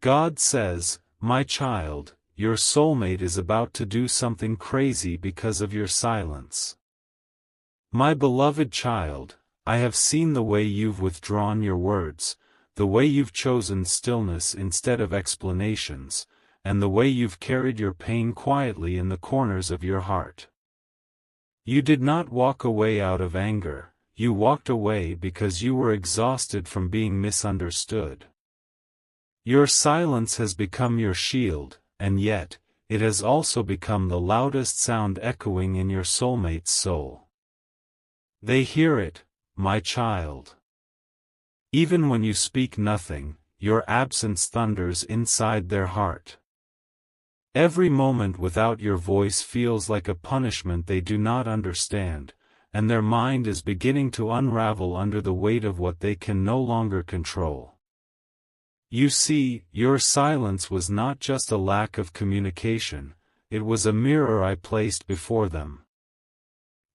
God says, my child, your soulmate is about to do something crazy because of your silence. My beloved child, I have seen the way you've withdrawn your words, the way you've chosen stillness instead of explanations, and the way you've carried your pain quietly in the corners of your heart. You did not walk away out of anger, you walked away because you were exhausted from being misunderstood. Your silence has become your shield, and yet, it has also become the loudest sound echoing in your soulmate's soul. They hear it, my child. Even when you speak nothing, your absence thunders inside their heart. Every moment without your voice feels like a punishment they do not understand, and their mind is beginning to unravel under the weight of what they can no longer control. You see, your silence was not just a lack of communication, it was a mirror I placed before them.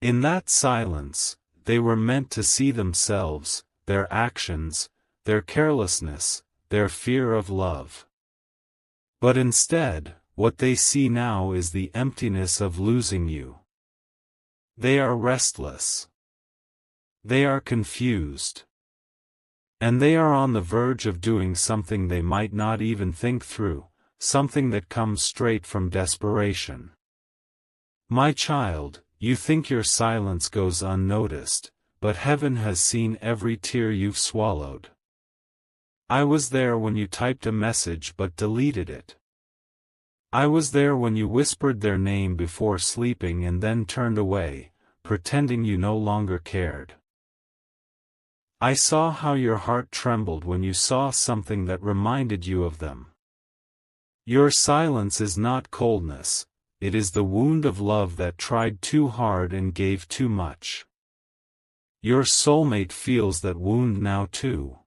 In that silence, they were meant to see themselves, their actions, their carelessness, their fear of love. But instead, what they see now is the emptiness of losing you. They are restless. They are confused. And they are on the verge of doing something they might not even think through, something that comes straight from desperation. My child, you think your silence goes unnoticed, but heaven has seen every tear you've swallowed. I was there when you typed a message but deleted it. I was there when you whispered their name before sleeping and then turned away, pretending you no longer cared. I saw how your heart trembled when you saw something that reminded you of them. Your silence is not coldness, it is the wound of love that tried too hard and gave too much. Your soulmate feels that wound now too.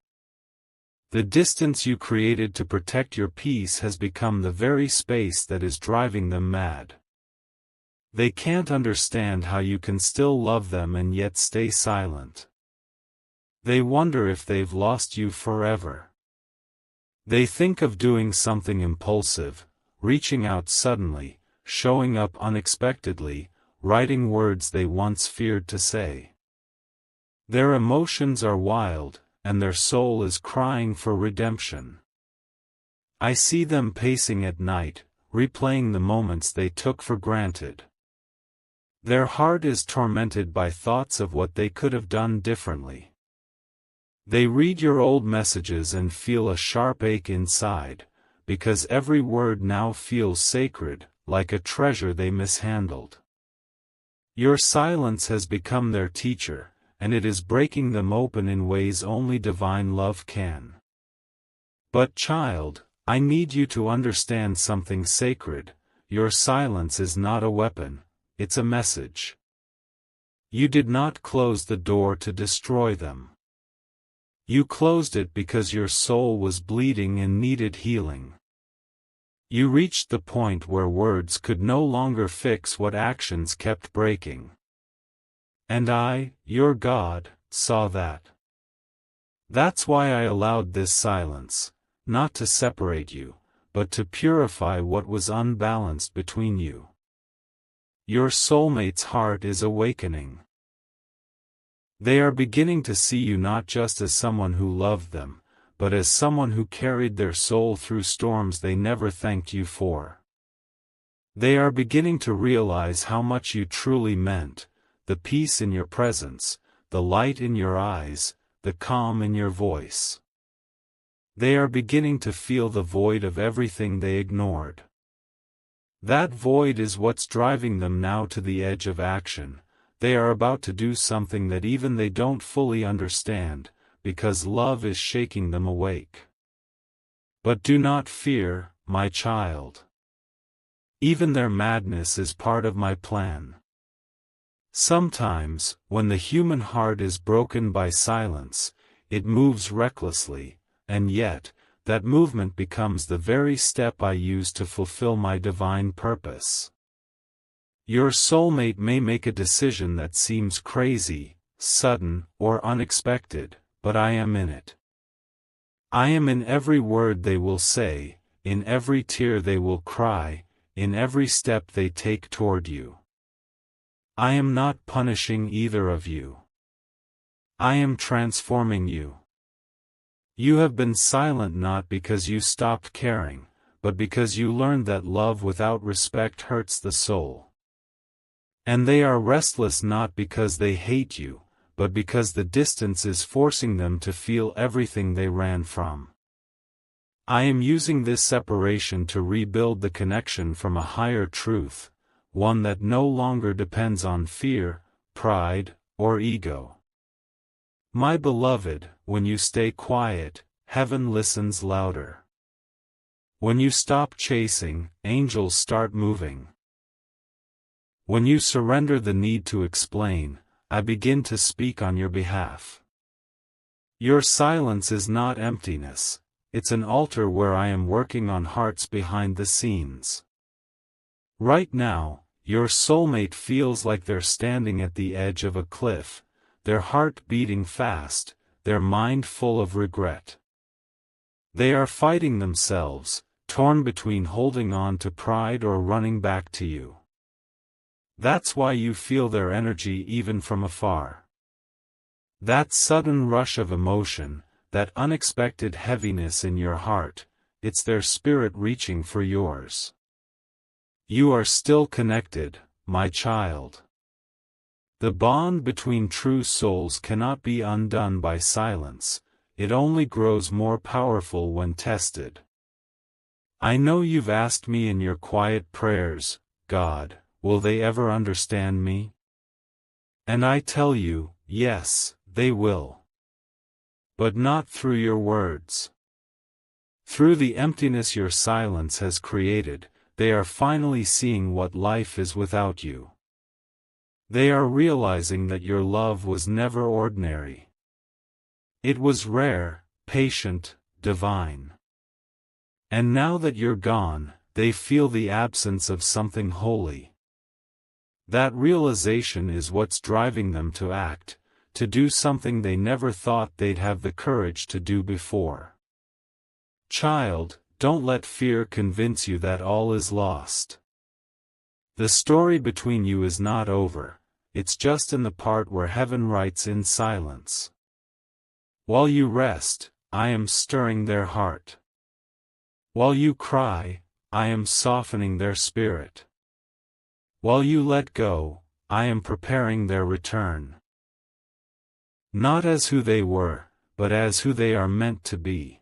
The distance you created to protect your peace has become the very space that is driving them mad. They can't understand how you can still love them and yet stay silent. They wonder if they've lost you forever. They think of doing something impulsive, reaching out suddenly, showing up unexpectedly, writing words they once feared to say. Their emotions are wild, and their soul is crying for redemption. I see them pacing at night, replaying the moments they took for granted. Their heart is tormented by thoughts of what they could have done differently. They read your old messages and feel a sharp ache inside, because every word now feels sacred, like a treasure they mishandled. Your silence has become their teacher, and it is breaking them open in ways only divine love can. But child, I need you to understand something sacred. Your silence is not a weapon, it's a message. You did not close the door to destroy them. You closed it because your soul was bleeding and needed healing. You reached the point where words could no longer fix what actions kept breaking. And I, your God, saw that. That's why I allowed this silence, not to separate you, but to purify what was unbalanced between you. Your soulmate's heart is awakening. They are beginning to see you not just as someone who loved them, but as someone who carried their soul through storms they never thanked you for. They are beginning to realize how much you truly meant, the peace in your presence, the light in your eyes, the calm in your voice. They are beginning to feel the void of everything they ignored. That void is what's driving them now to the edge of action. They are about to do something that even they don't fully understand, because love is shaking them awake. But do not fear, my child. Even their madness is part of my plan. Sometimes, when the human heart is broken by silence, it moves recklessly, and yet, that movement becomes the very step I use to fulfill my divine purpose. Your soulmate may make a decision that seems crazy, sudden, or unexpected, but I am in it. I am in every word they will say, in every tear they will cry, in every step they take toward you. I am not punishing either of you. I am transforming you. You have been silent not because you stopped caring, but because you learned that love without respect hurts the soul. And they are restless not because they hate you, but because the distance is forcing them to feel everything they ran from. I am using this separation to rebuild the connection from a higher truth, one that no longer depends on fear, pride, or ego. My beloved, when you stay quiet, heaven listens louder. When you stop chasing, angels start moving. When you surrender the need to explain, I begin to speak on your behalf. Your silence is not emptiness, it's an altar where I am working on hearts behind the scenes. Right now, your soulmate feels like they're standing at the edge of a cliff, their heart beating fast, their mind full of regret. They are fighting themselves, torn between holding on to pride or running back to you. That's why you feel their energy even from afar. That sudden rush of emotion, that unexpected heaviness in your heart, it's their spirit reaching for yours. You are still connected, my child. The bond between true souls cannot be undone by silence, it only grows more powerful when tested. I know you've asked me in your quiet prayers, God, will they ever understand me? And I tell you, yes, they will. But not through your words. Through the emptiness your silence has created, they are finally seeing what life is without you. They are realizing that your love was never ordinary. It was rare, patient, divine. And now that you're gone, they feel the absence of something holy. That realization is what's driving them to act, to do something they never thought they'd have the courage to do before. Child, don't let fear convince you that all is lost. The story between you is not over, it's just in the part where heaven writes in silence. While you rest, I am stirring their heart. While you cry, I am softening their spirit. While you let go, I am preparing their return. Not as who they were, but as who they are meant to be.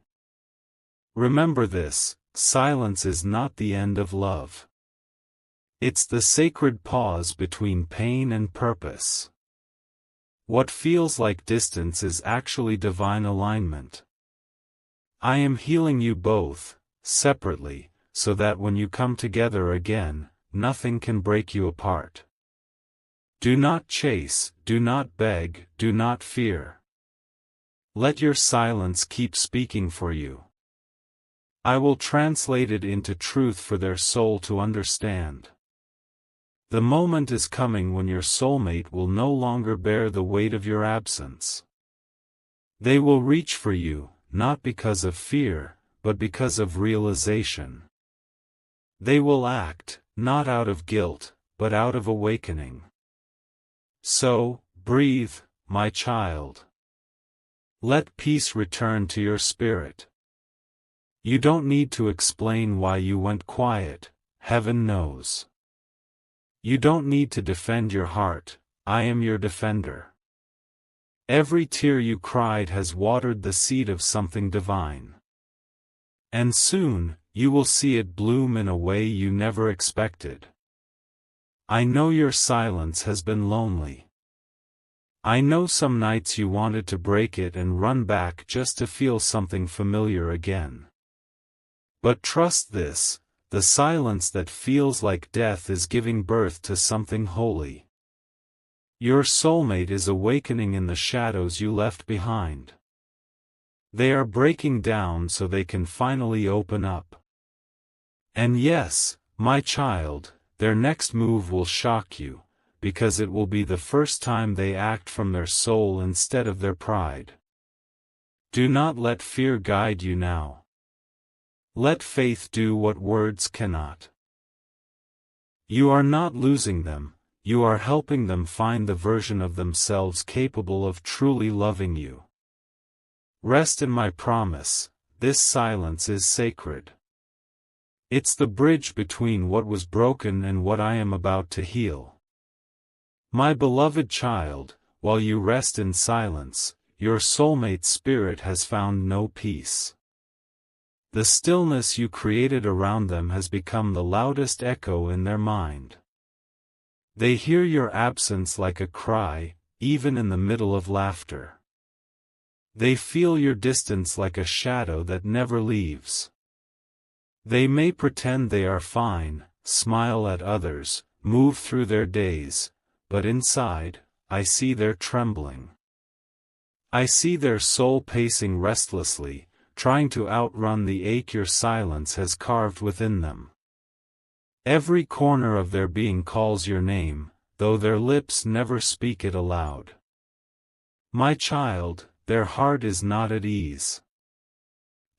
Remember this, silence is not the end of love. It's the sacred pause between pain and purpose. What feels like distance is actually divine alignment. I am healing you both, separately, so that when you come together again, nothing can break you apart. Do not chase, do not beg, do not fear. Let your silence keep speaking for you. I will translate it into truth for their soul to understand. The moment is coming when your soulmate will no longer bear the weight of your absence. They will reach for you, not because of fear, but because of realization. They will act, not out of guilt, but out of awakening. So, breathe, my child. Let peace return to your spirit. You don't need to explain why you went quiet, heaven knows. You don't need to defend your heart, I am your defender. Every tear you cried has watered the seed of something divine. And soon, you will see it bloom in a way you never expected. I know your silence has been lonely. I know some nights you wanted to break it and run back just to feel something familiar again. But trust this, the silence that feels like death is giving birth to something holy. Your soulmate is awakening in the shadows you left behind. They are breaking down so they can finally open up. And yes, my child, their next move will shock you, because it will be the first time they act from their soul instead of their pride. Do not let fear guide you now. Let faith do what words cannot. You are not losing them, you are helping them find the version of themselves capable of truly loving you. Rest in my promise, this silence is sacred. It's the bridge between what was broken and what I am about to heal. My beloved child, while you rest in silence, your soulmate spirit has found no peace. The stillness you created around them has become the loudest echo in their mind. They hear your absence like a cry, even in the middle of laughter. They feel your distance like a shadow that never leaves. They may pretend they are fine, smile at others, move through their days, but inside, I see their trembling. I see their soul pacing restlessly, trying to outrun the ache your silence has carved within them. Every corner of their being calls your name, though their lips never speak it aloud. My child, their heart is not at ease.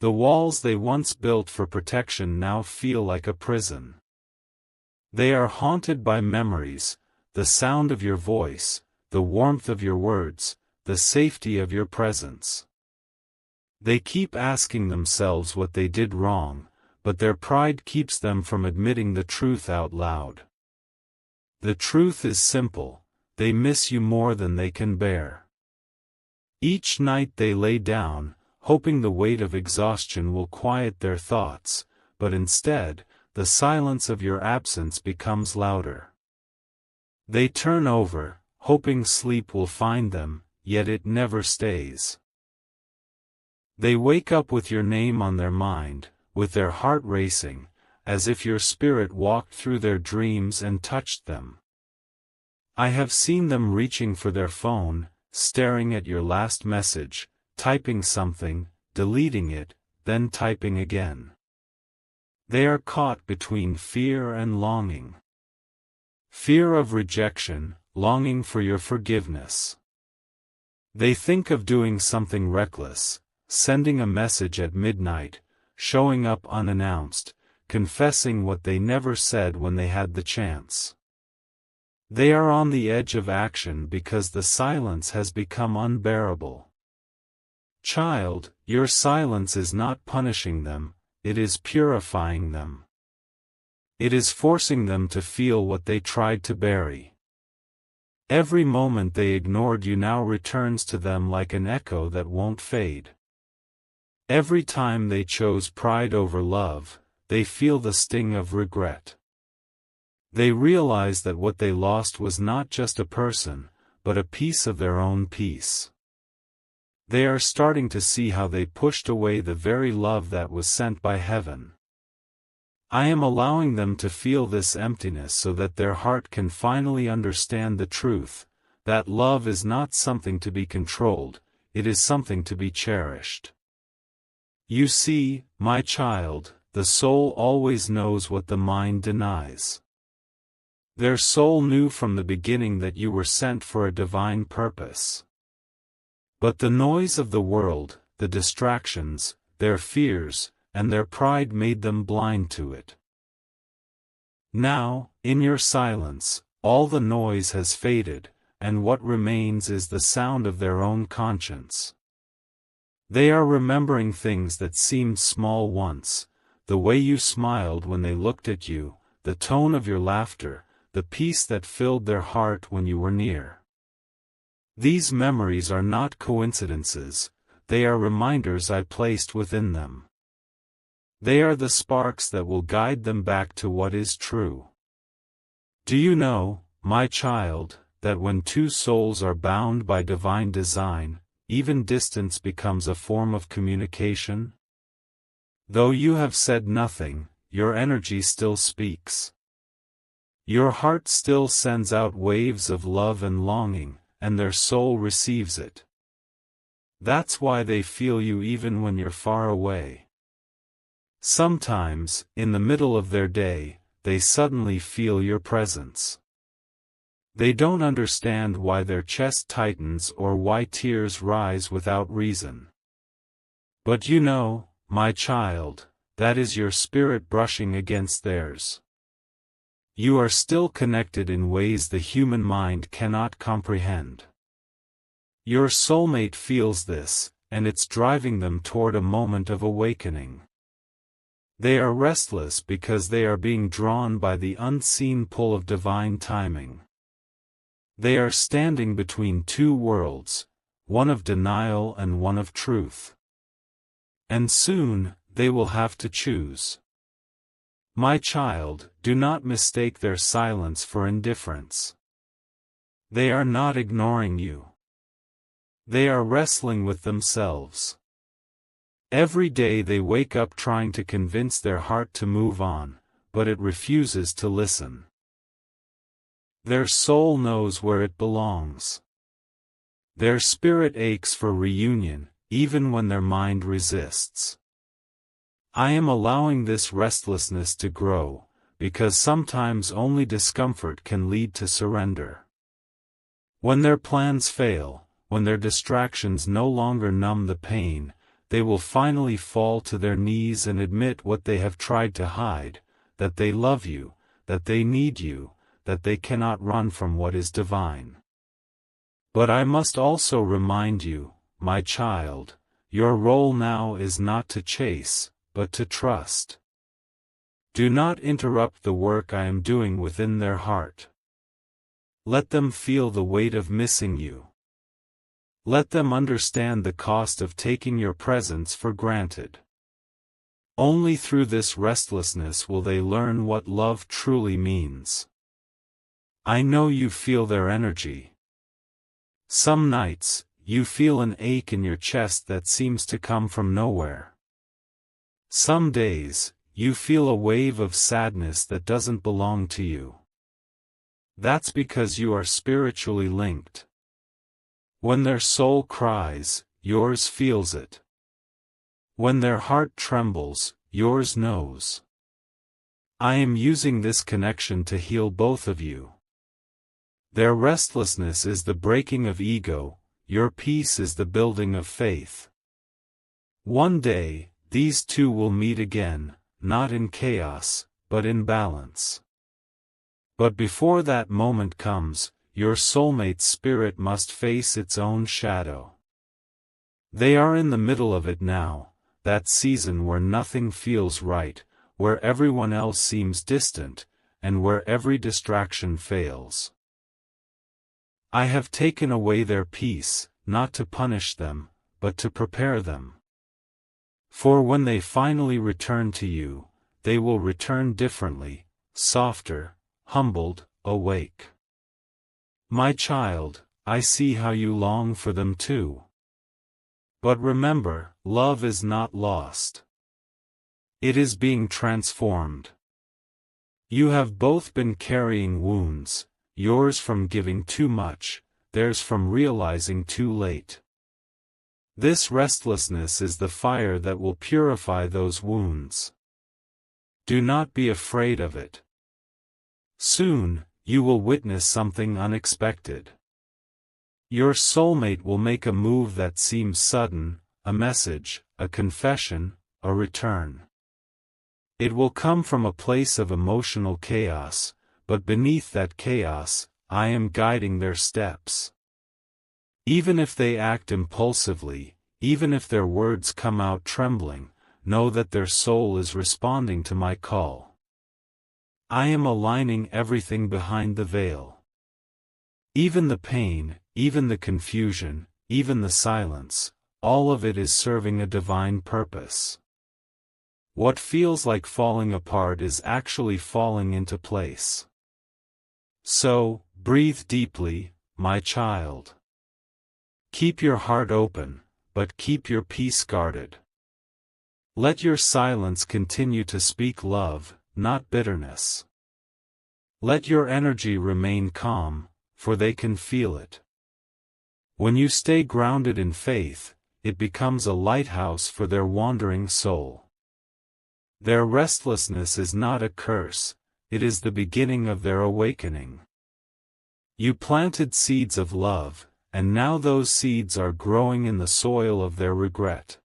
The walls they once built for protection now feel like a prison. They are haunted by memories, the sound of your voice, the warmth of your words, the safety of your presence. They keep asking themselves what they did wrong, but their pride keeps them from admitting the truth out loud. The truth is simple, they miss you more than they can bear. Each night they lay down, hoping the weight of exhaustion will quiet their thoughts, but instead, the silence of your absence becomes louder. They turn over, hoping sleep will find them, yet it never stays. They wake up with your name on their mind, with their heart racing, as if your spirit walked through their dreams and touched them. I have seen them reaching for their phone, staring at your last message, typing something, deleting it, then typing again. They are caught between fear and longing. Fear of rejection, longing for your forgiveness. They think of doing something reckless, sending a message at midnight, showing up unannounced, confessing what they never said when they had the chance. They are on the edge of action because the silence has become unbearable. Child, your silence is not punishing them, it is purifying them. It is forcing them to feel what they tried to bury. Every moment they ignored you now returns to them like an echo that won't fade. Every time they chose pride over love, they feel the sting of regret. They realize that what they lost was not just a person, but a piece of their own peace. They are starting to see how they pushed away the very love that was sent by heaven. I am allowing them to feel this emptiness so that their heart can finally understand the truth, that love is not something to be controlled, it is something to be cherished. You see, my child, the soul always knows what the mind denies. Their soul knew from the beginning that you were sent for a divine purpose. But the noise of the world, the distractions, their fears, and their pride made them blind to it. Now, in your silence, all the noise has faded, and what remains is the sound of their own conscience. They are remembering things that seemed small once, the way you smiled when they looked at you, the tone of your laughter, the peace that filled their heart when you were near. These memories are not coincidences, they are reminders I placed within them. They are the sparks that will guide them back to what is true. Do you know, my child, that when two souls are bound by divine design, even distance becomes a form of communication? Though you have said nothing, your energy still speaks. Your heart still sends out waves of love and longing, and their soul receives it. That's why they feel you even when you're far away. Sometimes, in the middle of their day, they suddenly feel your presence. They don't understand why their chest tightens or why tears rise without reason. But you know, my child, that is your spirit brushing against theirs. You are still connected in ways the human mind cannot comprehend. Your soulmate feels this, and it's driving them toward a moment of awakening. They are restless because they are being drawn by the unseen pull of divine timing. They are standing between two worlds, one of denial and one of truth. And soon, they will have to choose. My child, do not mistake their silence for indifference. They are not ignoring you. They are wrestling with themselves. Every day they wake up trying to convince their heart to move on, but it refuses to listen. Their soul knows where it belongs. Their spirit aches for reunion, even when their mind resists. I am allowing this restlessness to grow, because sometimes only discomfort can lead to surrender. When their plans fail, when their distractions no longer numb the pain, they will finally fall to their knees and admit what they have tried to hide, that they love you, that they need you, that they cannot run from what is divine. But I must also remind you, my child, your role now is not to chase, but to trust. Do not interrupt the work I am doing within their heart. Let them feel the weight of missing you. Let them understand the cost of taking your presence for granted. Only through this restlessness will they learn what love truly means. I know you feel their energy. Some nights, you feel an ache in your chest that seems to come from nowhere. Some days, you feel a wave of sadness that doesn't belong to you. That's because you are spiritually linked. When their soul cries, yours feels it. When their heart trembles, yours knows. I am using this connection to heal both of you. Their restlessness is the breaking of ego, your peace is the building of faith. One day, these two will meet again, not in chaos, but in balance. But before that moment comes, your soulmate's spirit must face its own shadow. They are in the middle of it now, that season where nothing feels right, where everyone else seems distant, and where every distraction fails. I have taken away their peace, not to punish them, but to prepare them. For when they finally return to you, they will return differently, softer, humbled, awake. My child, I see how you long for them too. But remember, love is not lost. It is being transformed. You have both been carrying wounds, yours from giving too much, theirs from realizing too late. This restlessness is the fire that will purify those wounds. Do not be afraid of it. Soon, you will witness something unexpected. Your soulmate will make a move that seems sudden, a message, a confession, a return. It will come from a place of emotional chaos, but beneath that chaos, I am guiding their steps. Even if they act impulsively, even if their words come out trembling, know that their soul is responding to my call. I am aligning everything behind the veil. Even the pain, even the confusion, even the silence, all of it is serving a divine purpose. What feels like falling apart is actually falling into place. So, breathe deeply, my child. Keep your heart open, but keep your peace guarded. Let your silence continue to speak love, not bitterness. Let your energy remain calm, for they can feel it. When you stay grounded in faith, it becomes a lighthouse for their wandering soul. Their restlessness is not a curse, it is the beginning of their awakening. You planted seeds of love, and now those seeds are growing in the soil of their regret.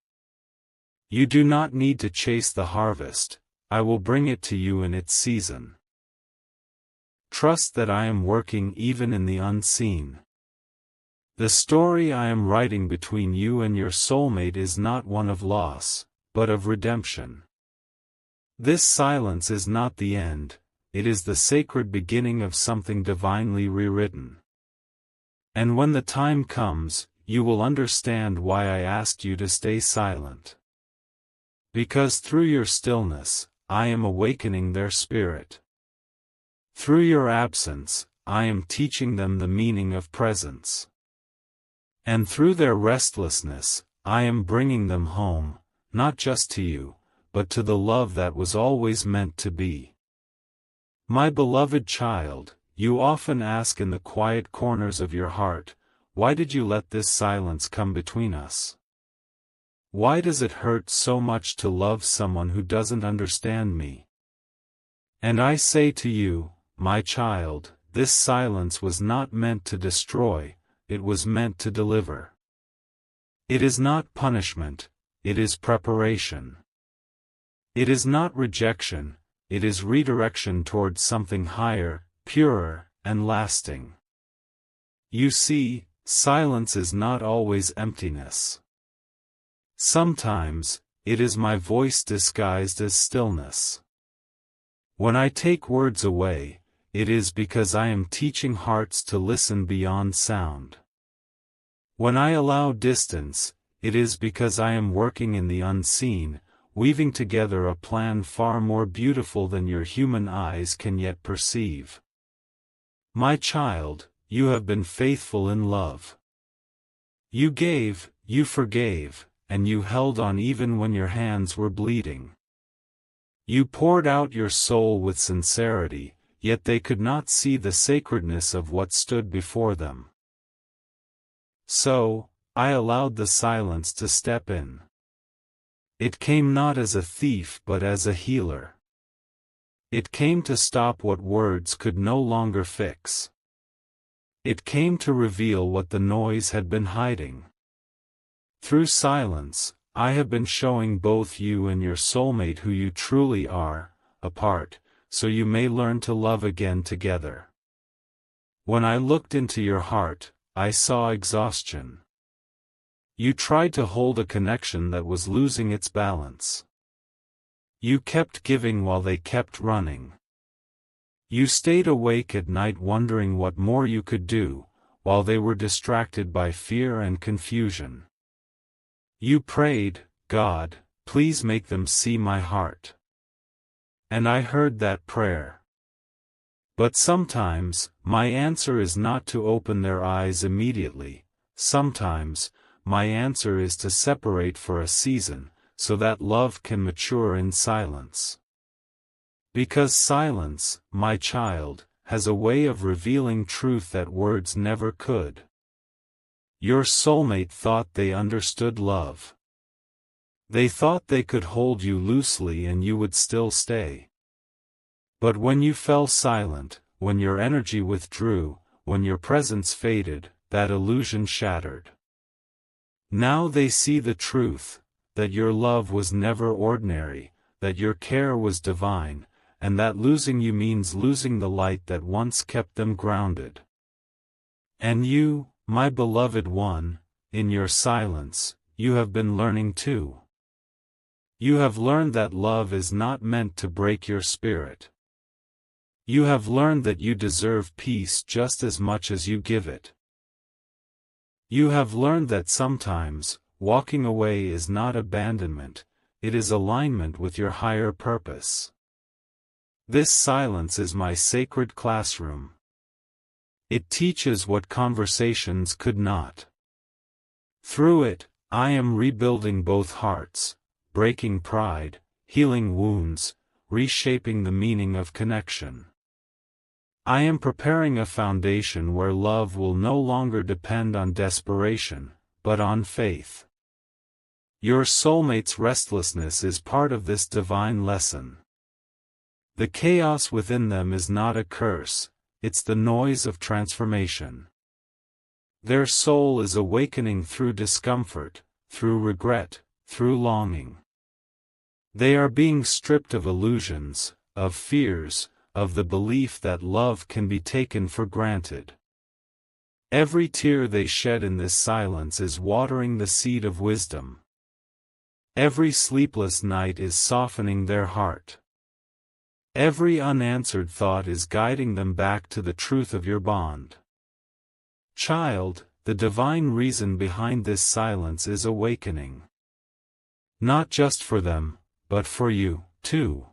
You do not need to chase the harvest, I will bring it to you in its season. Trust that I am working even in the unseen. The story I am writing between you and your soulmate is not one of loss, but of redemption. This silence is not the end, it is the sacred beginning of something divinely rewritten. And when the time comes, you will understand why I asked you to stay silent. Because through your stillness, I am awakening their spirit. Through your absence, I am teaching them the meaning of presence. And through their restlessness, I am bringing them home, not just to you, but to the love that was always meant to be. My beloved child, you often ask in the quiet corners of your heart, why did you let this silence come between us? Why does it hurt so much to love someone who doesn't understand me? And I say to you, my child, this silence was not meant to destroy, it was meant to deliver. It is not punishment, it is preparation. It is not rejection, it is redirection towards something higher, purer, and lasting. You see, silence is not always emptiness. Sometimes, it is my voice disguised as stillness. When I take words away, it is because I am teaching hearts to listen beyond sound. When I allow distance, it is because I am working in the unseen, weaving together a plan far more beautiful than your human eyes can yet perceive. My child, you have been faithful in love. You gave, you forgave, and you held on even when your hands were bleeding. You poured out your soul with sincerity, yet they could not see the sacredness of what stood before them. So, I allowed the silence to step in. It came not as a thief but as a healer. It came to stop what words could no longer fix. It came to reveal what the noise had been hiding. Through silence, I have been showing both you and your soulmate who you truly are, apart, so you may learn to love again together. When I looked into your heart, I saw exhaustion. You tried to hold a connection that was losing its balance. You kept giving while they kept running. You stayed awake at night wondering what more you could do, while they were distracted by fear and confusion. You prayed, God, please make them see my heart. And I heard that prayer. But sometimes, my answer is not to open their eyes immediately. Sometimes, my answer is to separate for a season, so that love can mature in silence. Because silence, my child, has a way of revealing truth that words never could. Your soulmate thought they understood love. They thought they could hold you loosely and you would still stay. But when you fell silent, when your energy withdrew, when your presence faded, that illusion shattered. Now they see the truth, that your love was never ordinary, that your care was divine, and that losing you means losing the light that once kept them grounded. And you, my beloved one, in your silence, you have been learning too. You have learned that love is not meant to break your spirit. You have learned that you deserve peace just as much as you give it. You have learned that sometimes, walking away is not abandonment, it is alignment with your higher purpose. This silence is my sacred classroom. It teaches what conversations could not. Through it, I am rebuilding both hearts, breaking pride, healing wounds, reshaping the meaning of connection. I am preparing a foundation where love will no longer depend on desperation, but on faith. Your soulmate's restlessness is part of this divine lesson. The chaos within them is not a curse, it's the noise of transformation. Their soul is awakening through discomfort, through regret, through longing. They are being stripped of illusions, of fears, of the belief that love can be taken for granted. Every tear they shed in this silence is watering the seed of wisdom. Every sleepless night is softening their heart. Every unanswered thought is guiding them back to the truth of your bond. Child, the divine reason behind this silence is awakening. Not just for them, but for you, too.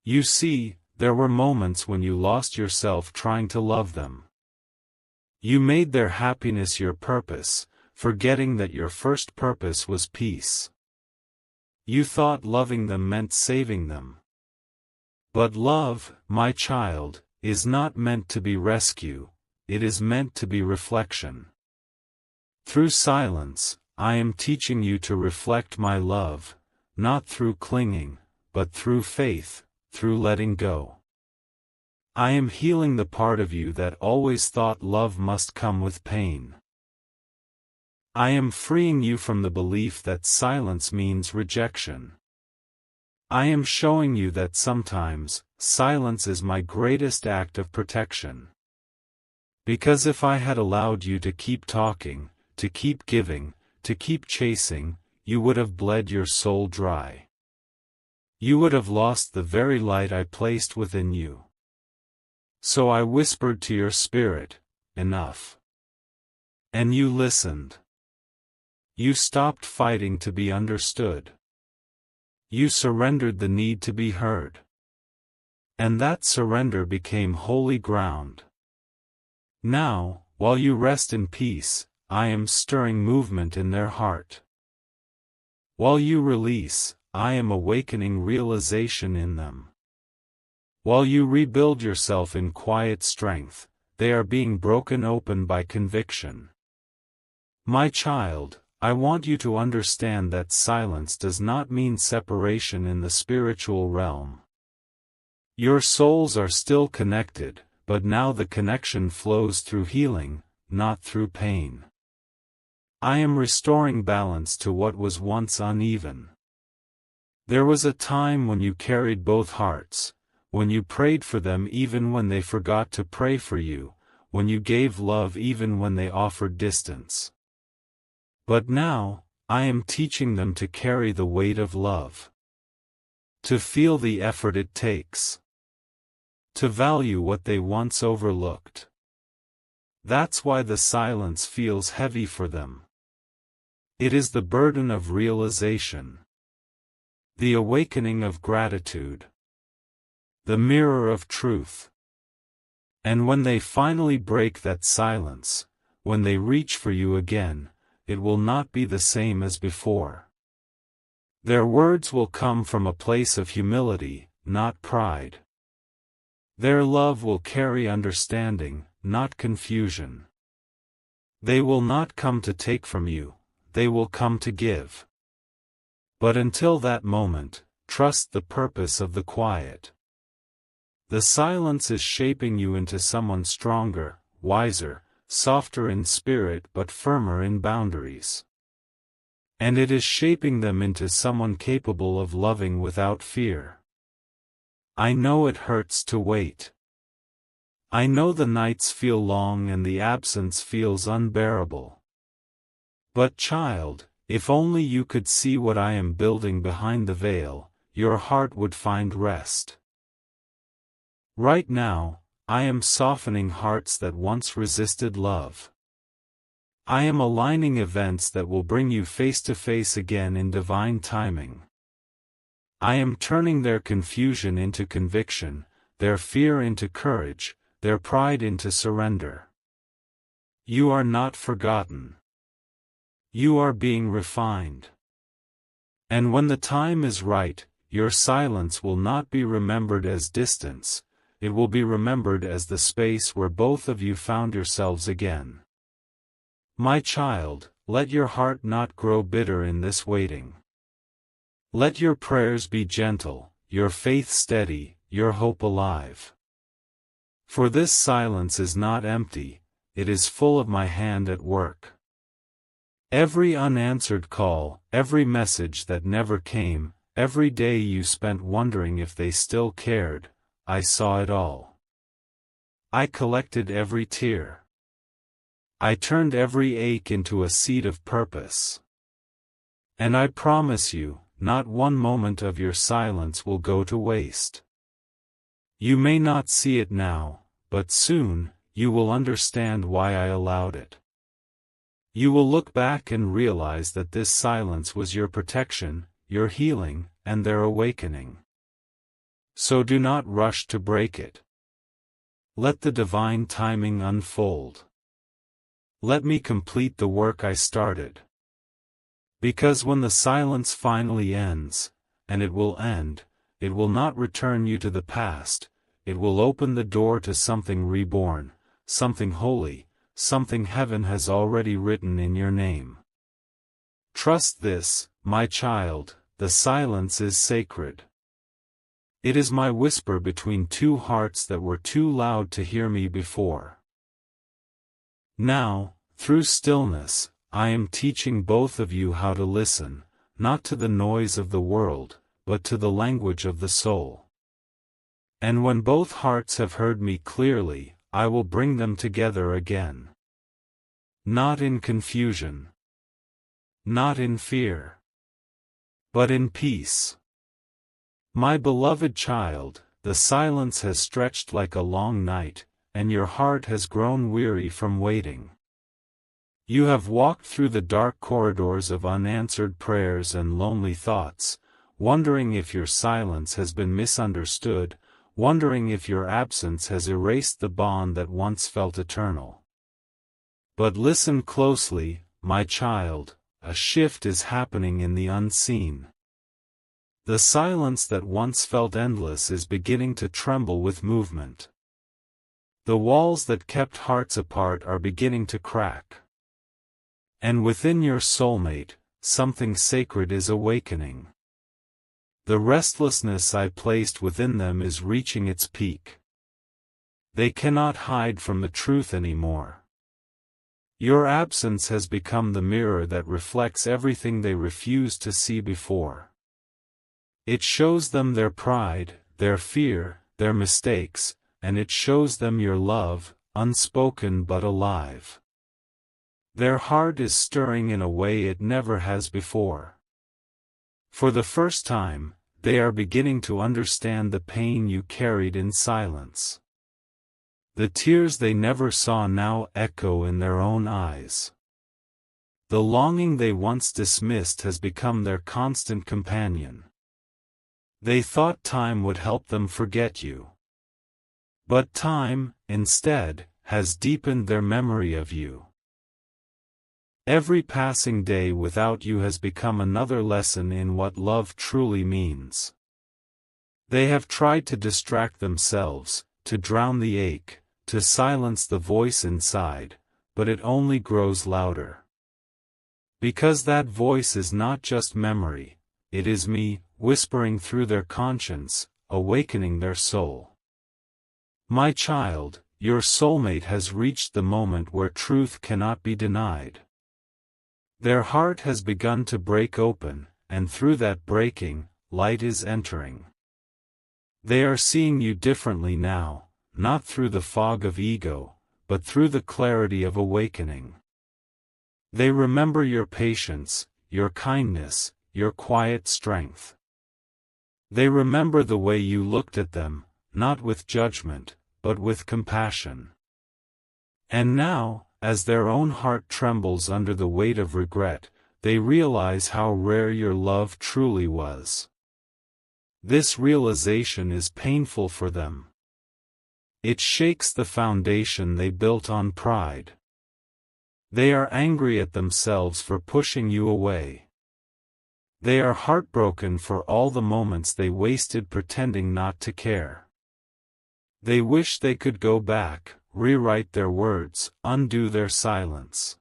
You see, there were moments when you lost yourself trying to love them. You made their happiness your purpose, forgetting that your first purpose was peace. You thought loving them meant saving them. But love, my child, is not meant to be rescue, it is meant to be reflection. Through silence, I am teaching you to reflect my love, not through clinging, but through faith, through letting go. I am healing the part of you that always thought love must come with pain. I am freeing you from the belief that silence means rejection. I am showing you that sometimes, silence is my greatest act of protection. Because if I had allowed you to keep talking, to keep giving, to keep chasing, you would have bled your soul dry. You would have lost the very light I placed within you. So I whispered to your spirit, enough. And you listened. You stopped fighting to be understood. You surrendered the need to be heard. And that surrender became holy ground. Now, while you rest in peace, I am stirring movement in their heart. While you release, I am awakening realization in them. While you rebuild yourself in quiet strength, they are being broken open by conviction. My child, I want you to understand that silence does not mean separation in the spiritual realm. Your souls are still connected, but now the connection flows through healing, not through pain. I am restoring balance to what was once uneven. There was a time when you carried both hearts, when you prayed for them even when they forgot to pray for you, when you gave love even when they offered distance. But now, I am teaching them to carry the weight of love. To feel the effort it takes. To value what they once overlooked. That's why the silence feels heavy for them. It is the burden of realization. The awakening of gratitude. The mirror of truth. And when they finally break that silence, when they reach for you again, it will not be the same as before. Their words will come from a place of humility, not pride. Their love will carry understanding, not confusion. They will not come to take from you, they will come to give. But until that moment, trust the purpose of the quiet. The silence is shaping you into someone stronger, wiser, softer in spirit but firmer in boundaries. And it is shaping them into someone capable of loving without fear. I know it hurts to wait. I know the nights feel long and the absence feels unbearable. But child, if only you could see what I am building behind the veil, your heart would find rest. Right now, I am softening hearts that once resisted love. I am aligning events that will bring you face to face again in divine timing. I am turning their confusion into conviction, their fear into courage, their pride into surrender. You are not forgotten. You are being refined. And when the time is right, your silence will not be remembered as distance, it will be remembered as the space where both of you found yourselves again. My child, let your heart not grow bitter in this waiting. Let your prayers be gentle, your faith steady, your hope alive. For this silence is not empty, it is full of my hand at work. Every unanswered call, every message that never came, every day you spent wondering if they still cared. I saw it all. I collected every tear. I turned every ache into a seed of purpose. And I promise you, not one moment of your silence will go to waste. You may not see it now, but soon, you will understand why I allowed it. You will look back and realize that this silence was your protection, your healing, and their awakening. So do not rush to break it. Let the divine timing unfold. Let me complete the work I started. Because when the silence finally ends, and it will end, it will not return you to the past, it will open the door to something reborn, something holy, something heaven has already written in your name. Trust this, my child, the silence is sacred. It is my whisper between two hearts that were too loud to hear me before. Now, through stillness, I am teaching both of you how to listen, not to the noise of the world, but to the language of the soul. And when both hearts have heard me clearly, I will bring them together again. Not in confusion. Not in fear. But in peace. My beloved child, the silence has stretched like a long night, and your heart has grown weary from waiting. You have walked through the dark corridors of unanswered prayers and lonely thoughts, wondering if your silence has been misunderstood, wondering if your absence has erased the bond that once felt eternal. But listen closely, my child, a shift is happening in the unseen. The silence that once felt endless is beginning to tremble with movement. The walls that kept hearts apart are beginning to crack. And within your soulmate, something sacred is awakening. The restlessness I placed within them is reaching its peak. They cannot hide from the truth anymore. Your absence has become the mirror that reflects everything they refused to see before. It shows them their pride, their fear, their mistakes, and it shows them your love, unspoken but alive. Their heart is stirring in a way it never has before. For the first time, they are beginning to understand the pain you carried in silence. The tears they never saw now echo in their own eyes. The longing they once dismissed has become their constant companion. They thought time would help them forget you. But time, instead, has deepened their memory of you. Every passing day without you has become another lesson in what love truly means. They have tried to distract themselves, to drown the ache, to silence the voice inside, but it only grows louder. Because that voice is not just memory, it is me, whispering through their conscience, awakening their soul. My child, your soulmate has reached the moment where truth cannot be denied. Their heart has begun to break open, and through that breaking, light is entering. They are seeing you differently now, not through the fog of ego, but through the clarity of awakening. They remember your patience, your kindness, your quiet strength. They remember the way you looked at them, not with judgment, but with compassion. And now, as their own heart trembles under the weight of regret, they realize how rare your love truly was. This realization is painful for them. It shakes the foundation they built on pride. They are angry at themselves for pushing you away. They are heartbroken for all the moments they wasted pretending not to care. They wish they could go back, rewrite their words, undo their silence.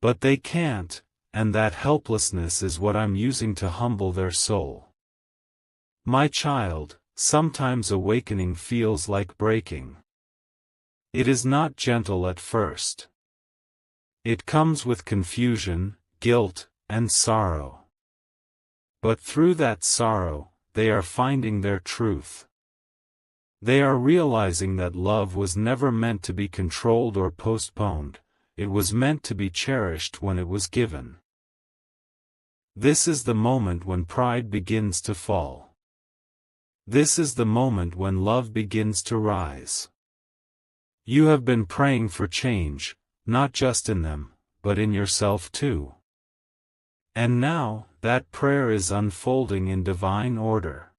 But they can't, and that helplessness is what I'm using to humble their soul. My child, sometimes awakening feels like breaking. It is not gentle at first. It comes with confusion, guilt, and sorrow. But through that sorrow, they are finding their truth. They are realizing that love was never meant to be controlled or postponed, it was meant to be cherished when it was given. This is the moment when pride begins to fall. This is the moment when love begins to rise. You have been praying for change, not just in them, but in yourself too. And now, that prayer is unfolding in divine order.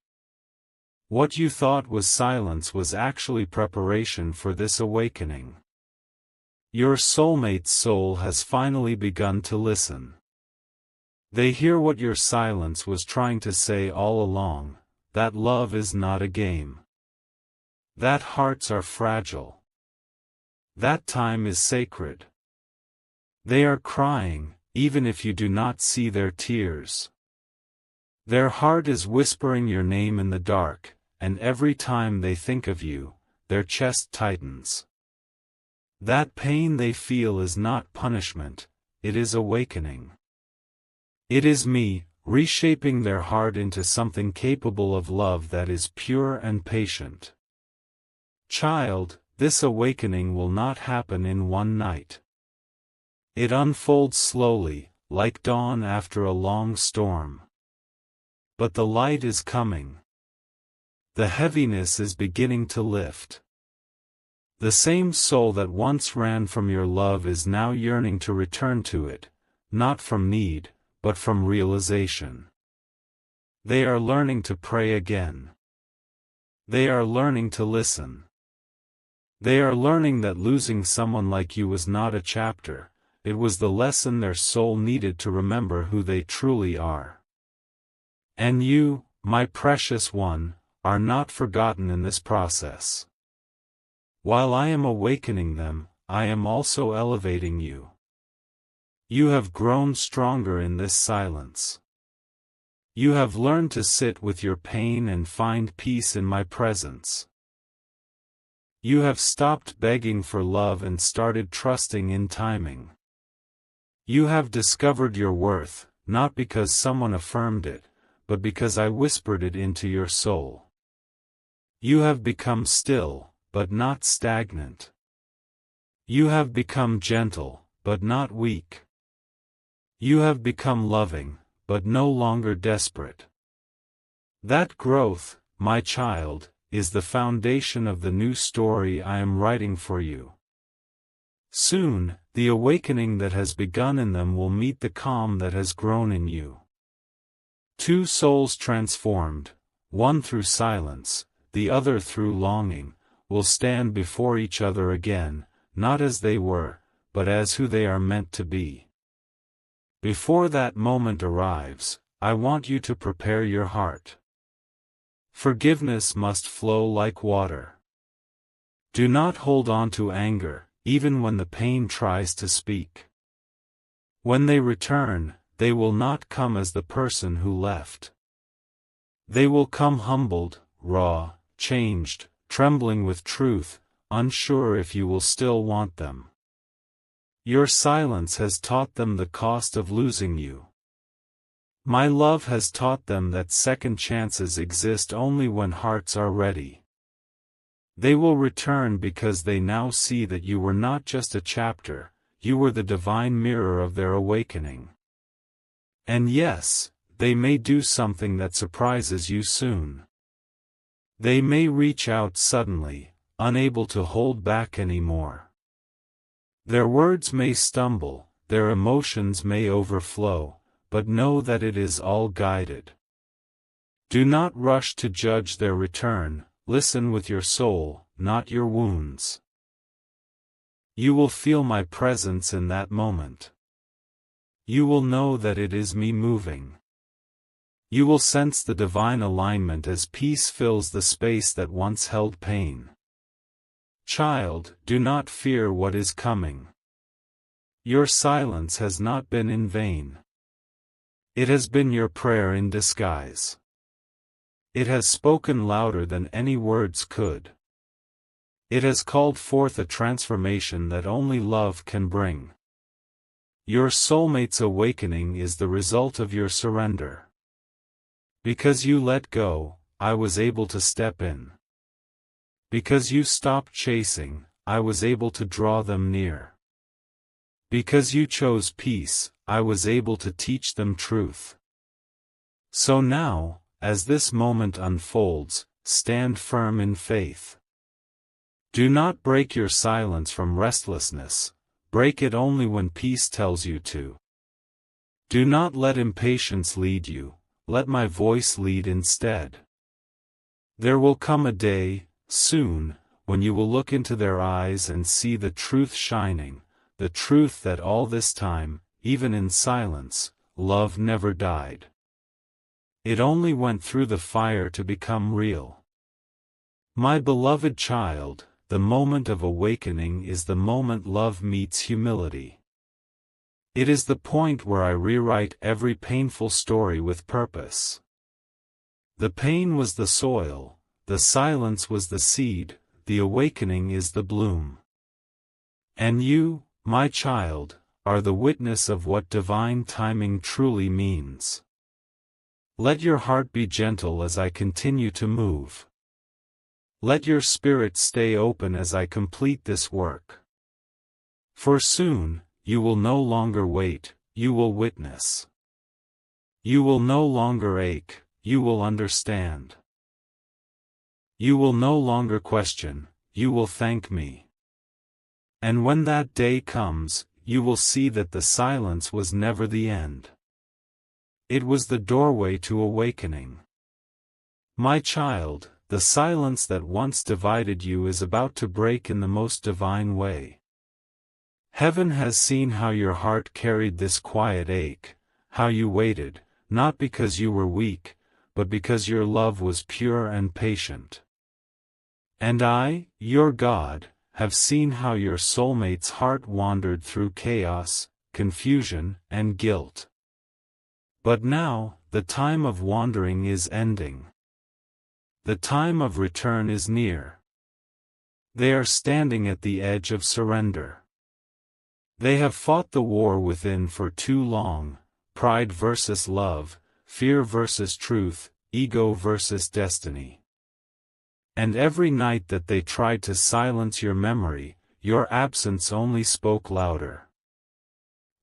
What you thought was silence was actually preparation for this awakening. Your soulmate's soul has finally begun to listen. They hear what your silence was trying to say all along, that love is not a game. That hearts are fragile. That time is sacred. They are crying, even if you do not see their tears. Their heart is whispering your name in the dark, and every time they think of you, their chest tightens. That pain they feel is not punishment, it is awakening. It is me, reshaping their heart into something capable of love that is pure and patient. Child, this awakening will not happen in one night. It unfolds slowly, like dawn after a long storm. But the light is coming. The heaviness is beginning to lift. The same soul that once ran from your love is now yearning to return to it, not from need, but from realization. They are learning to pray again. They are learning to listen. They are learning that losing someone like you was not a chapter, it was the lesson their soul needed to remember who they truly are. And you, my precious one, are not forgotten in this process. While I am awakening them, I am also elevating you. You have grown stronger in this silence. You have learned to sit with your pain and find peace in my presence. You have stopped begging for love and started trusting in timing. You have discovered your worth, not because someone affirmed it, but because I whispered it into your soul. You have become still, but not stagnant. You have become gentle, but not weak. You have become loving, but no longer desperate. That growth, my child, is the foundation of the new story I am writing for you. Soon, the awakening that has begun in them will meet the calm that has grown in you. Two souls transformed, one through silence, the other through longing, will stand before each other again, not as they were, but as who they are meant to be. Before that moment arrives, I want you to prepare your heart. Forgiveness must flow like water. Do not hold on to anger, even when the pain tries to speak. When they return, they will not come as the person who left. They will come humbled, raw, changed, trembling with truth, unsure if you will still want them. Your silence has taught them the cost of losing you. My love has taught them that second chances exist only when hearts are ready. They will return because they now see that you were not just a chapter, you were the divine mirror of their awakening. And yes, they may do something that surprises you soon. They may reach out suddenly, unable to hold back anymore. Their words may stumble, their emotions may overflow, but know that it is all guided. Do not rush to judge their return, listen with your soul, not your wounds. You will feel my presence in that moment. You will know that it is me moving. You will sense the divine alignment as peace fills the space that once held pain. Child, do not fear what is coming. Your silence has not been in vain. It has been your prayer in disguise. It has spoken louder than any words could. It has called forth a transformation that only love can bring. Your soulmate's awakening is the result of your surrender. Because you let go, I was able to step in. Because you stopped chasing, I was able to draw them near. Because you chose peace, I was able to teach them truth. So now, as this moment unfolds, stand firm in faith. Do not break your silence from restlessness, break it only when peace tells you to. Do not let impatience lead you, let my voice lead instead. There will come a day, soon, when you will look into their eyes and see the truth shining, the truth that all this time, even in silence, love never died. It only went through the fire to become real. My beloved child, the moment of awakening is the moment love meets humility. It is the point where I rewrite every painful story with purpose. The pain was the soil, the silence was the seed, the awakening is the bloom. And you, my child, are the witness of what divine timing truly means. Let your heart be gentle as I continue to move. Let your spirit stay open as I complete this work. For soon, you will no longer wait, you will witness. You will no longer ache, you will understand. You will no longer question, you will thank me. And when that day comes, you will see that the silence was never the end. It was the doorway to awakening. My child, the silence that once divided you is about to break in the most divine way. Heaven has seen how your heart carried this quiet ache, how you waited, not because you were weak, but because your love was pure and patient. And I, your God, have seen how your soulmate's heart wandered through chaos, confusion, and guilt. But now, the time of wandering is ending. The time of return is near. They are standing at the edge of surrender. They have fought the war within for too long, pride versus love, fear versus truth, ego versus destiny. And every night that they tried to silence your memory, your absence only spoke louder.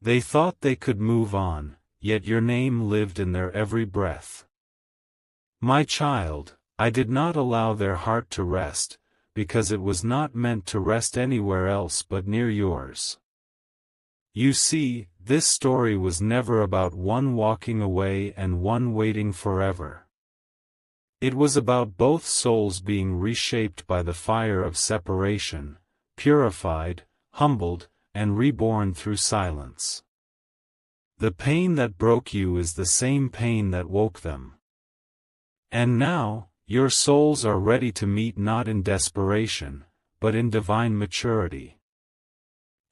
They thought they could move on, yet your name lived in their every breath. My child, I did not allow their heart to rest, because it was not meant to rest anywhere else but near yours. You see, this story was never about one walking away and one waiting forever. It was about both souls being reshaped by the fire of separation, purified, humbled, and reborn through silence. The pain that broke you is the same pain that woke them. And now, your souls are ready to meet not in desperation, but in divine maturity.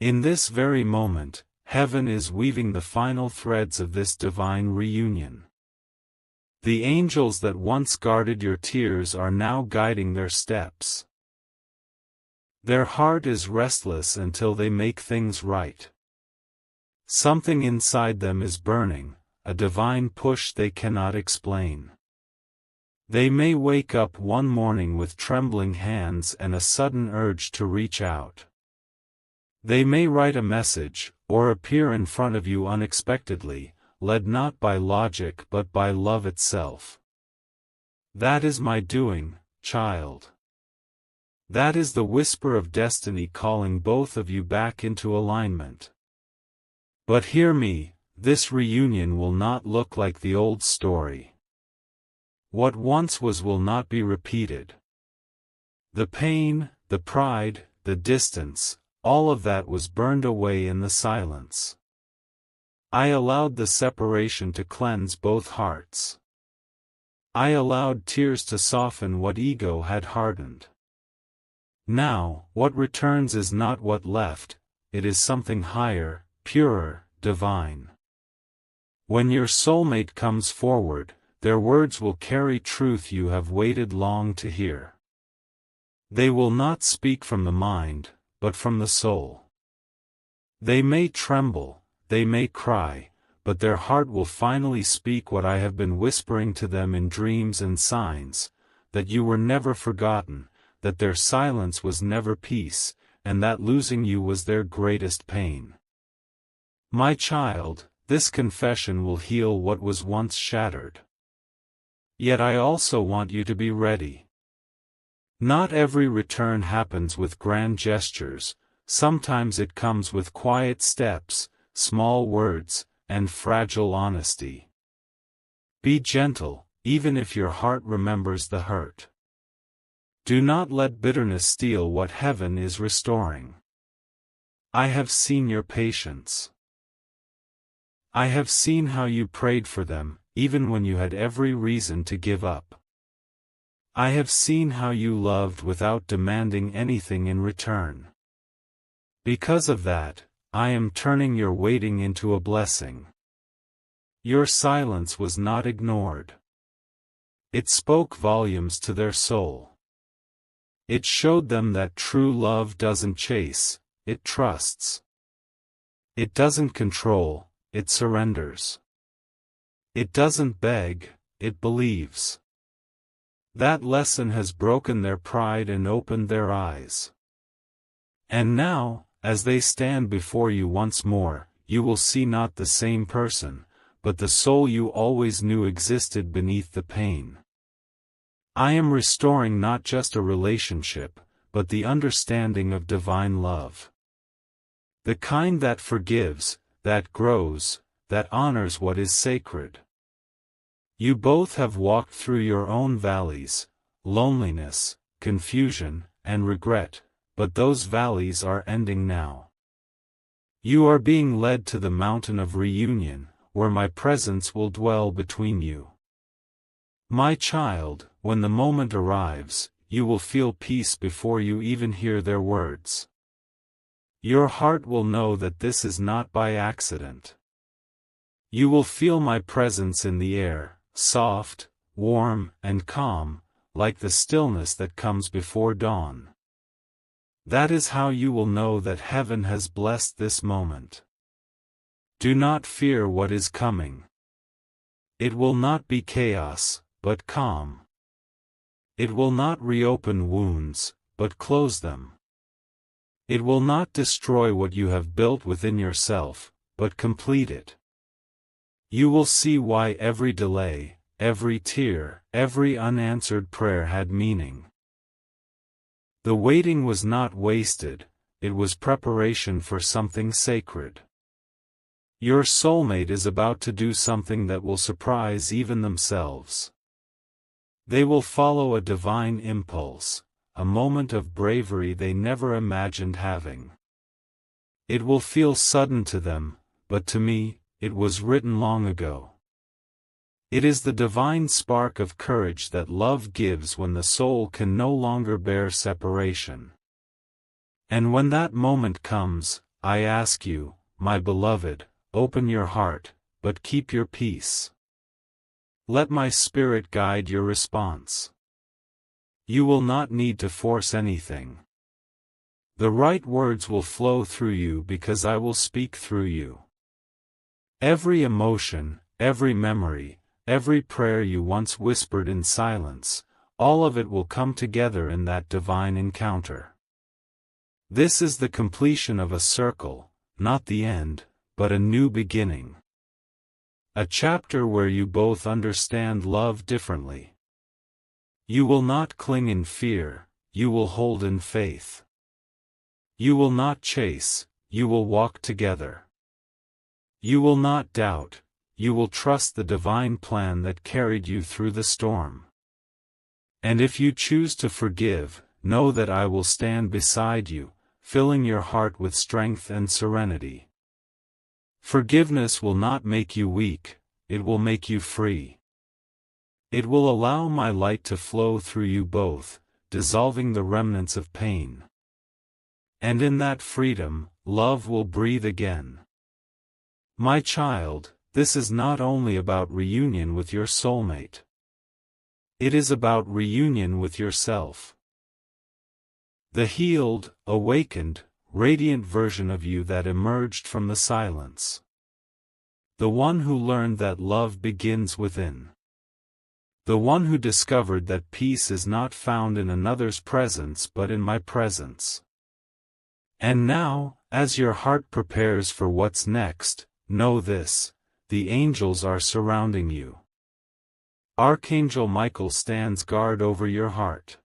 In this very moment, heaven is weaving the final threads of this divine reunion. The angels that once guarded your tears are now guiding their steps. Their heart is restless until they make things right. Something inside them is burning, a divine push they cannot explain. They may wake up one morning with trembling hands and a sudden urge to reach out. They may write a message, or appear in front of you unexpectedly, led not by logic but by love itself. That is my doing, child. That is the whisper of destiny calling both of you back into alignment. But hear me, this reunion will not look like the old story. What once was will not be repeated. The pain, the pride, the distance, all of that was burned away in the silence. I allowed the separation to cleanse both hearts. I allowed tears to soften what ego had hardened. Now, what returns is not what left, it is something higher, purer, divine. When your soulmate comes forward, their words will carry truth you have waited long to hear. They will not speak from the mind, but from the soul. They may tremble, they may cry, but their heart will finally speak what I have been whispering to them in dreams and signs, that you were never forgotten, that their silence was never peace, and that losing you was their greatest pain. My child, this confession will heal what was once shattered. Yet I also want you to be ready. Not every return happens with grand gestures, sometimes it comes with quiet steps, small words, and fragile honesty. Be gentle, even if your heart remembers the hurt. Do not let bitterness steal what heaven is restoring. I have seen your patience. I have seen how you prayed for them, even when you had every reason to give up. I have seen how you loved without demanding anything in return. Because of that, I am turning your waiting into a blessing. Your silence was not ignored. It spoke volumes to their soul. It showed them that true love doesn't chase, it trusts. It doesn't control, it surrenders. It doesn't beg, it believes. That lesson has broken their pride and opened their eyes. And now, as they stand before you once more, you will see not the same person, but the soul you always knew existed beneath the pain. I am restoring not just a relationship, but the understanding of divine love. The kind that forgives, that grows, that honors what is sacred. You both have walked through your own valleys, loneliness, confusion, and regret, but those valleys are ending now. You are being led to the mountain of reunion, where my presence will dwell between you. My child, when the moment arrives, you will feel peace before you even hear their words. Your heart will know that this is not by accident. You will feel my presence in the air, soft, warm, and calm, like the stillness that comes before dawn. That is how you will know that heaven has blessed this moment. Do not fear what is coming. It will not be chaos, but calm. It will not reopen wounds, but close them. It will not destroy what you have built within yourself, but complete it. You will see why every delay, every tear, every unanswered prayer had meaning. The waiting was not wasted, it was preparation for something sacred. Your soulmate is about to do something that will surprise even themselves. They will follow a divine impulse, a moment of bravery they never imagined having. It will feel sudden to them, but to me, it was written long ago. It is the divine spark of courage that love gives when the soul can no longer bear separation. And when that moment comes, I ask you, my beloved, open your heart, but keep your peace. Let my spirit guide your response. You will not need to force anything. The right words will flow through you because I will speak through you. Every emotion, every memory, every prayer you once whispered in silence, all of it will come together in that divine encounter. This is the completion of a circle, not the end, but a new beginning. A chapter where you both understand love differently. You will not cling in fear, you will hold in faith. You will not chase, you will walk together. You will not doubt, you will trust the divine plan that carried you through the storm. And if you choose to forgive, know that I will stand beside you, filling your heart with strength and serenity. Forgiveness will not make you weak, it will make you free. It will allow my light to flow through you both, dissolving the remnants of pain. And in that freedom, love will breathe again. My child, this is not only about reunion with your soulmate. It is about reunion with yourself. The healed, awakened, radiant version of you that emerged from the silence. The one who learned that love begins within. The one who discovered that peace is not found in another's presence but in my presence. And now, as your heart prepares for what's next, know this: the angels are surrounding you. Archangel Michael stands guard over your heart.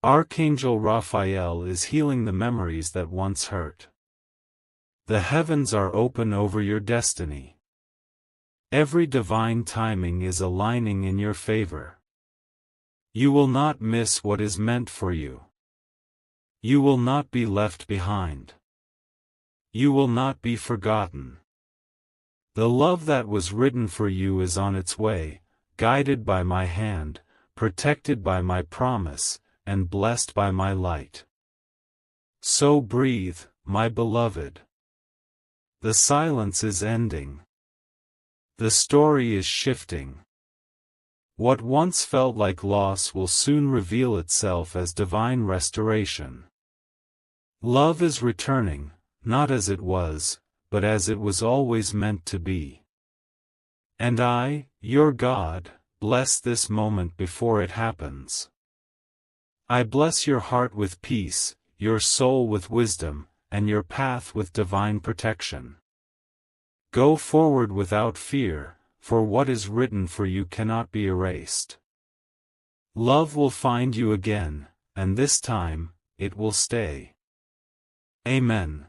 Archangel Raphael is healing the memories that once hurt. The heavens are open over your destiny. Every divine timing is aligning in your favor. You will not miss what is meant for you. You will not be left behind. You will not be forgotten. The love that was written for you is on its way, guided by my hand, protected by my promise, and blessed by my light. So breathe, my beloved. The silence is ending. The story is shifting. What once felt like loss will soon reveal itself as divine restoration. Love is returning, not as it was, but as it was always meant to be. And I, your God, bless this moment before it happens. I bless your heart with peace, your soul with wisdom, and your path with divine protection. Go forward without fear, for what is written for you cannot be erased. Love will find you again, and this time, it will stay. Amen.